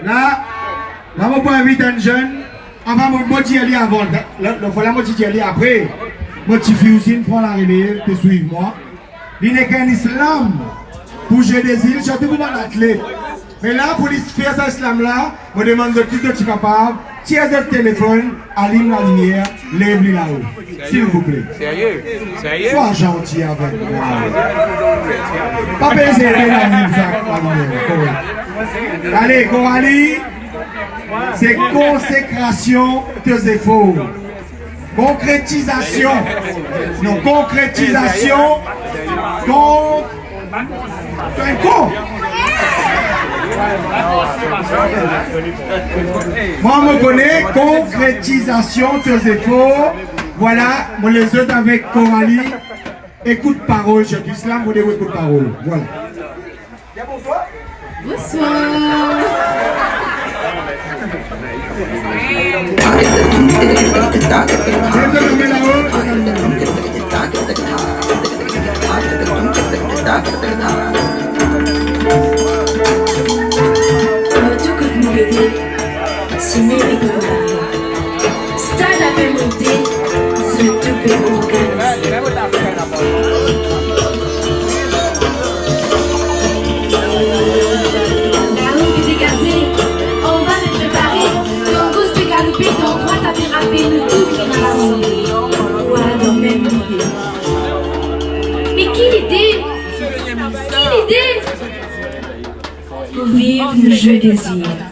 Là, on va inviter un jeune. On va me dire avant. Voilà, moi, je dis après. Moi, je suis aussi pour l'arrivée, te suivre moi. Il n'est qu'un islam. Pour jouer des îles, je suis tout un athlète. Mais là, pour faire ça, islam-là, je me demande de qui tu es capable. Tiens le téléphone, allume la lumière, lève-le là-haut. S'il vous plaît. Sérieux? Sérieux? Sois gentil avec moi. Pas baiser la lumière. Allez, Coralie. C'est consécration de efforts. Concrétisation. Non, concrétisation. Moi, je me connais. Concrétisation de efforts. Voilà, moi les autres avec Coralie. Écoute parole, je dis cela, vous devez écouter parole. Voilà. Bonsoir. Bonsoir. Tout que nous aider, si mérite stade avait monté, ce tout peut organiser. La route est dégagée, on va le préparer. Dans gauche peut galoper, dans droite à déraper, nous tout est rassemblé. Voilà dans même idée. Mais qui l'idée? Qui l'idée? Pour vivre le jeu des îles.